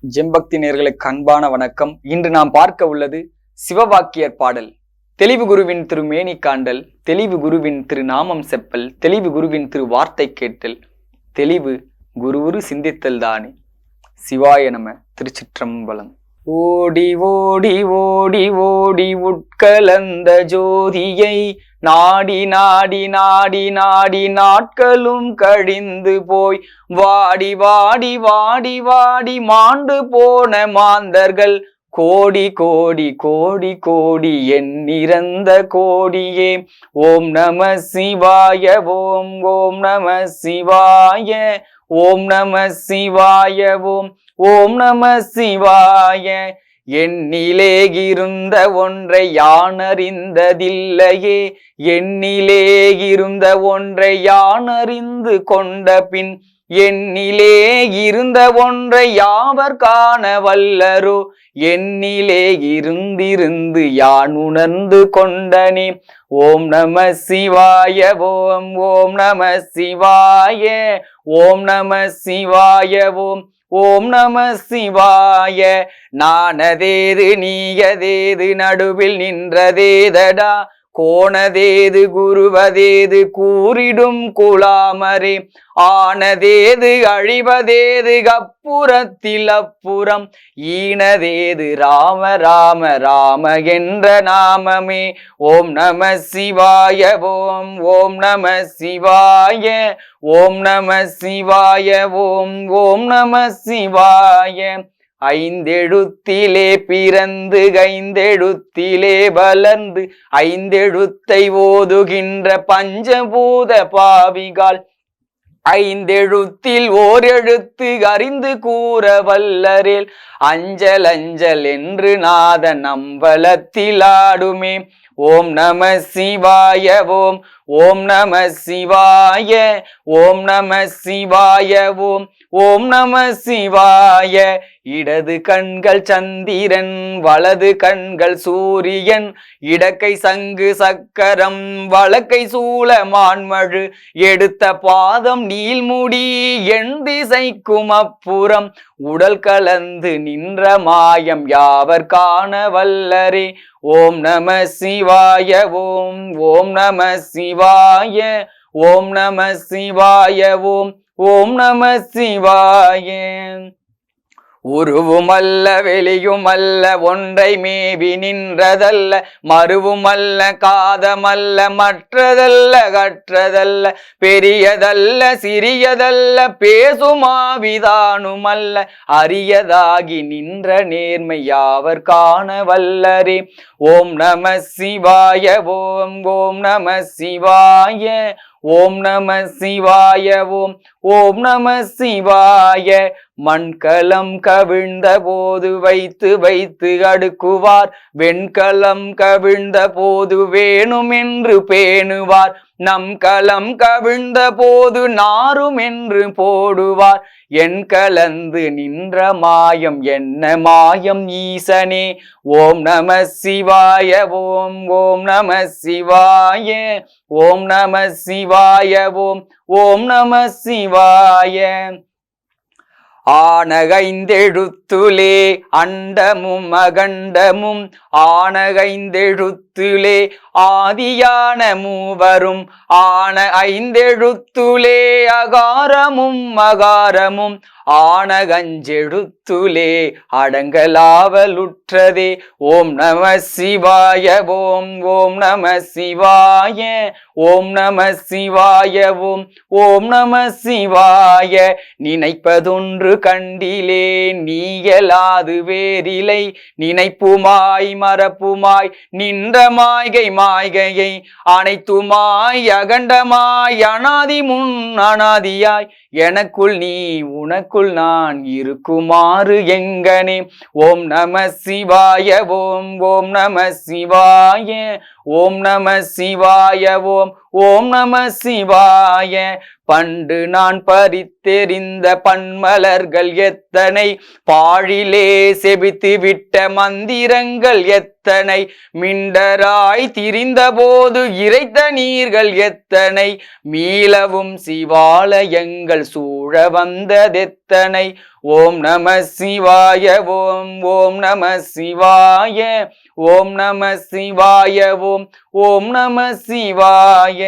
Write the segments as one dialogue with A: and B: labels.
A: ஜெம்பக்தி நேயர்களுக்கு அன்பான வணக்கம். இன்று நாம் பார்க்க உள்ளது சிவவாக்கியர் பாடல். தெளிவு குருவின் திரு மேனி காண்டல், தெளிவு குருவின் திரு நாமம் செப்பல், தெளிவு குருவின் திரு வார்த்தை கேட்டல், தெளிவு குருவுரு சிந்தித்தல் தானே. சிவாய நம. திருச்சிற்றம்பலம். ஓடி ஓடி ஓடி ஓடி உட்கலந்த ஜோதியை நாடி நாடி நாடி நாடி நாட்களும் கழிந்து போய் வாடி வாடி வாடி வாடி மாண்டு போன மாந்தர்கள் கோடி கோடி கோடி கோடி எண்ணிறந்த கோடியே. ஓம் நம சிவாய. ஓம் ஓம் நம சிவாய. ஓம் நம சிவாய. ஓம் ஓம் நம சிவாய. எண்ணிலே இருந்த ஒன்றை யான் அறிந்ததில்லையே, எண்ணிலே இருந்த ஒன்றை யான் அறிந்து கொண்ட பின் எண்ணிலே இருந்த ஒன்றை யாவர் காண வல்லரோ, எண்ணிலே இருந்திருந்து யான் உணர்ந்து கொண்டனே. ஓம் நம சிவாய. ஓம் ஓம் நம சிவாய. ஓம் நம சிவாய. ஓம் ஓம் நம சிவாய. நானதேது நீயதேது நடுவில் நின்றதேதடா, கோணதேது குருவதேது கூறிடும் குலாமரே, ஆனதேது அழிவதேது அப்புறத்தில் அப்புறம், ஈனதேது ராம ராம ராம என்ற நாமமே. ஓம் நம சிவாய. ஓம் ஓம் நம சிவாய. ஓம் நம சிவாய. ஓம் ஓம் நம சிவாய. ஐந்தெழுத்திலே பிறந்து ஐந்தெழுத்திலே வளர்ந்து ஐந்தெழுத்தை ஓதுகின்ற பஞ்சபூத பாவிகால் ஐந்தெழுத்தில் ஓர் எழுத்து அறிந்து கூற வல்லரேல் அஞ்சல் அஞ்சல் என்று நாத நம்பலத்தில் ஆடுமே. ஓம் நம சிவாய. ஓம் ஓம் நம சிவாய. ஓம் நம சிவாய. ஓம் ஓம் நம சிவாய. இடது கண்கள் சந்திரன், வலது கண்கள் சூரியன், இடக்கை சங்கு சக்கரம், வலக்கை சூல மான்மழு, எடுத்த பாதம் நீள்முடி எண் திசைக்கும் அப்புறம், உடல் கலந்து நின்ற மாயம் யாவர் காண வல்லரே. ஓம் நம சிவாய. ஓம் ஓம் நம சிவாய. ஓம் நம சிவாய. ஓம் ஓம் நம சிவாய. உருவுமல்ல வெளியுமல்ல ஒன்றை மேவி நின்றதல்ல, மறுவுமல்ல காதமல்ல மற்றதல்ல கற்றதல்ல, பெரியதல்ல சிறியதல்ல பேசுமாவிதானுமல்ல, அரியதாகி நின்ற நேர்மை யாவர் காண வல்லரே. ஓம் நம சிவாய. ஓம் ஓம் நம சிவாய. ஓம் நம சிவாய. ஓம் ஓம் நம சிவாய. மண்கலம் கவிழ்ந்த போது வைத்து வைத்து அடுக்குவார், வெண்கலம் கவிழ்ந்த போது வேணும் என்று பேணுவார், நம் கலம் கவிழ்ந்த போது நாரும் என்று போடுவார், என் கலந்து நின்ற மாயம் என்ன மாயம் ஈசனே. ஓம் நம சிவாய. ஓம் ஓம் நம சிவாய. ஓம் நம சிவாய. ஓம் ஓம் நம சிவாய. ஆனகைந்தெழுத்துலே அண்டமும் அகண்டமும், ஆனகைந்தெழுத்துலே ஆதியான மூவரும், ஆன ஐந்தெழுத்துலே அகாரமும் அகாரமும், ஆனகஞ்செழுத்துலே அடங்கலாவலுற்றதே. ஓம் நம சிவாய. ஓம் ஓம் நம சிவாய. ஓம் நம சிவாய. ஓம் ஓம் நம சிவாய. நினைப்பதொன்று கண்டிலே நீயலாது வேறிலை, நினைப்புமாய் மறப்புமாய் நின்ற மாய்கை மாய்கையை, அனைத்துமாய் அகண்டமாய் அனாதி முன் அனாதியாய், எனக்குள் நீ உனக்குள் நான் இருக்குமாறு எங்கனே. ஓம் நம சிவாய. ஓம் ஓம் நம சிவாய. ஓம் நம சிவாய. ஓம் ஓம் நம சிவாய. பண்டு நான் பறித்தெறிந்த பன்மலர்கள் எத்தனை, பாழிலே செபித்து விட்ட மந்திரங்கள் எத்தனை, மிண்டராய் திரிந்த போது இறைத்த நீர்கள் எத்தனை, மீளவும் சிவாலயங்கள் சூழ வந்ததெத்தனை. ஓம் நம சிவாய ஓம் ஓம் நம சிவாய ஓம் நம சிவாய ஓம் நம சிவாய.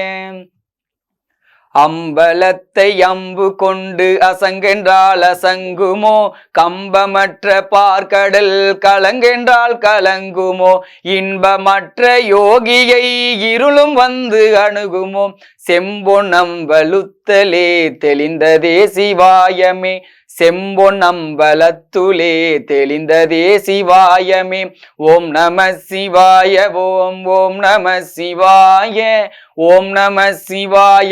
A: அம்பலத்தை அம்பு கொண்டு அசங்கென்றால் அசங்குமோ, கம்பமற்ற பார்க்கடல் கலங்கென்றால் கலங்குமோ, இன்பமற்ற யோகியை இருளும் வந்து அணுகுமோ, செம்பொன்னம்பலுத்தலே தெளிந்ததே சிவாயமே, செம்பொன்னம்பலத்துலே தெளிந்ததே சிவாயமே. ஓம் நம சிவாய ஓம் ஓம் நம சிவாய ஓம் நம சிவாய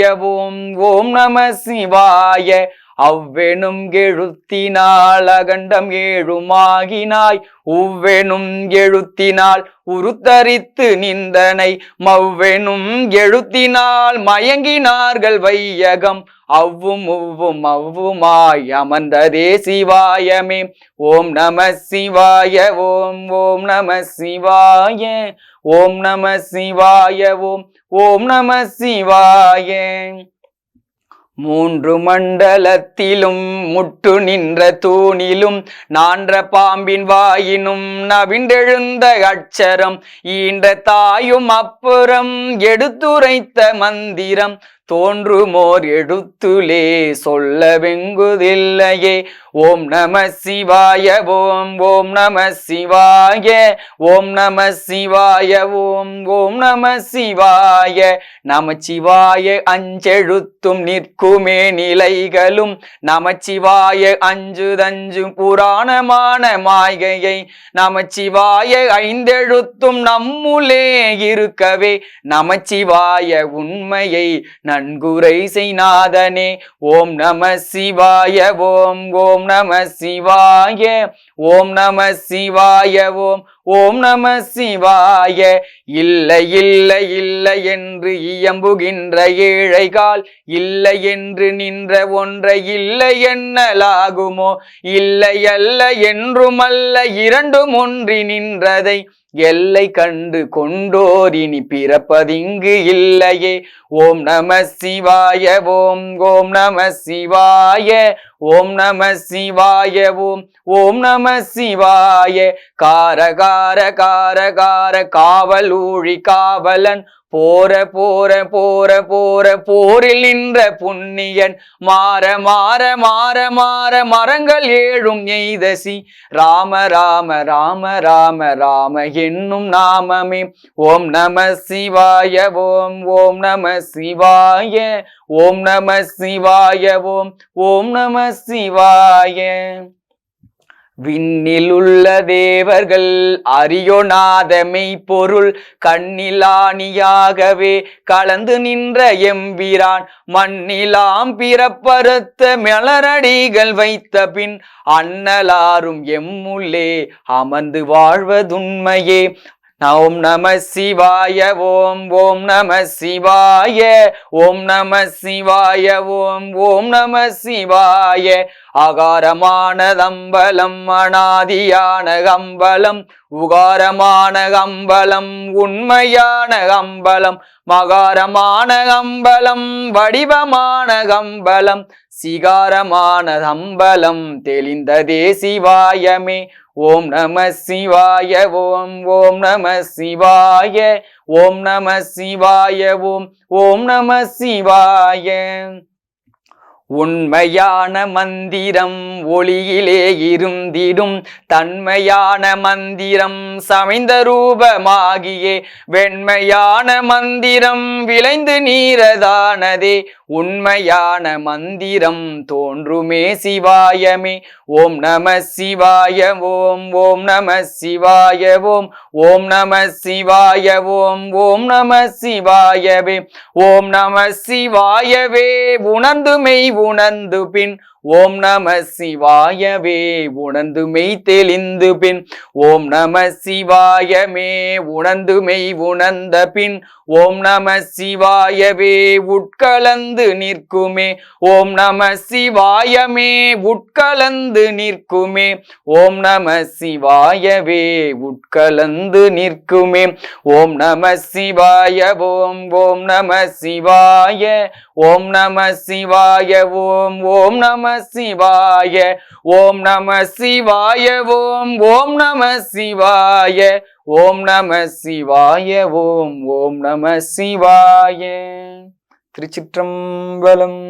A: ஓம் நம சிவாய. அவ்வெனும் எழுத்தினால் அகண்டம் ஏழுமாகினாய், உவ்வெனும் எழுத்தினால் உருத்தரித்து நின்றனை, மவ்வெனும் எழுத்தினால் மயங்கினார்கள் வையகம், அவ்வும் உவ்வும் அவ்வுமாய் அமர்ந்ததே சிவாயமே. ஓம் நம சிவாய ஓம் ஓம் நம சிவாய ஓம் நம சிவாய ஓம் நம சிவாய. மூன்று மண்டலத்திலும் முட்டு நின்ற தூணிலும் நான்ற பாம்பின் வாயினும் நவிண்டெழுந்த அட்சரம், ஈன்ற தாயும் அப்புறம் எடுத்துரைத்த மந்திரம், தோன்றுமோர் எழுத்துலே சொல்ல வெங்குதில்லையே. ஓம் நம சிவாய ஓம் ஓம் நம சிவாய ஓம் நம சிவாய ஓம் நம சிவாய. நமச்சிவாய அஞ்செழுத்தும் நிற்குமே நிலைகளும், நமச்சிவாய அஞ்சுதஞ்சும் புராணமான மாய்கையை, நமச்சிவாய ஐந்தெழுத்தும் நம்முலே இருக்கவே, நமச்சிவாய உண்மையை நன்குரை செய்நாதனே. ஓம் நம சிவாய ஓம் ஓம் நம சிவாய ஓம் நம சிவாய ஓம் நம சிவாய. இல்லை இல்லை இல்லை என்று இயம்புகின்ற ஏழைகால், இல்லை என்று நின்ற ஒன்றை இல்லை என்னலாகுமோ, இல்லை அல்ல என்றுமல்ல இரண்டும் ஒன்றி நின்றதை, எல்லை கண்டு கொண்டோர் இனி பிறப்பதிங்கு இல்லையே. ஓம் நம சிவாய ஓம் ஓம் நம சிவாய ஓம் நம சிவாய ஓம் நம சிவாய. காரகார காரகார காவல் ஊழி காவலன், போர போர போர போர போரில் நின்ற புண்ணியன், மாற மாற மாற மாற மரங்கள் ஏழும் எய்தசி, ராம ராம ராம ராம ராம என்னும் நாமமே. ஓம் நம சிவாய ஓம் ஓம் நம சிவாய ஓம் நம சிவாய ஓம் நம சிவாய. விண்ணிலுள்ள தேவர்கள் அறியொணாதமை பொருள், கண்ணிலானியாகவே கலந்து நின்ற எம்பிரான், மண்ணிலாம் பிறப்பறுத்த மலரடிகள் வைத்த பின், அண்ணலாரும் எம்முள்ளே அமர்ந்து வாழ்வதுண்மையே. ஓம் நம சிவாய ஓம் ஓம் நம சிவாய ஓம் நம சிவாய ஓம் நம சிவாய. அகாரமான அம்பலம் அநாதியான அம்பலம், உகாரமான அம்பலம் உண்மையான அம்பலம், மகாரமான அம்பலம் வடிவமான அம்பலம், சிகாரமான அம்பலம் தெளிந்ததே சிவாயமே. ஓம் நம சிவாய ஓம் ஓம் நம சிவாய ஓம் நம சிவாய ஓம் நம சிவாய. உண்மையான மந்திரம் ஒளியிலே இருந்திடும், தன்மையான மந்திரம் சமைந்த ரூபமாகியே, வெண்மையான மந்திரம் விளைந்து நீரதானதே, உண்மையான மந்திரம் தோன்றுமே சிவாயமே. ஓம் நம சிவாய ஓம் ஓம் நம சிவாய ஓம் நம சிவாய ஓம் நம சிவாயவே. ஓம் நம சிவாயவே உணர்ந்துமை உணர்ந்து பின் ஓம் நம சிவாயவே உணர்ந்து மெய் தெளிந்து பின் ஓம் நம சிவாயமே உணர்ந்து மெய் உணர்ந்த பின் ஓம் நம சிவாயவே உட்கலந்து நிற்குமே ஓம் நம சிவாயமே உட்கலந்து நிற்குமே ஓம் நம சிவாயவே உட்கலந்து நிற்குமே ஓம் நம சிவாய ஓம் ஓம் நம சிவாய ஓம் நம சிவாய ஓம் ஓம் நம சிவாய ஓம் நம சிவாய ஓம் ஓம் நம சிவாய ஓம் நம சிவாய ஓம் ஓம் நம சிவாய. திருச்சிற்றம்பலம்.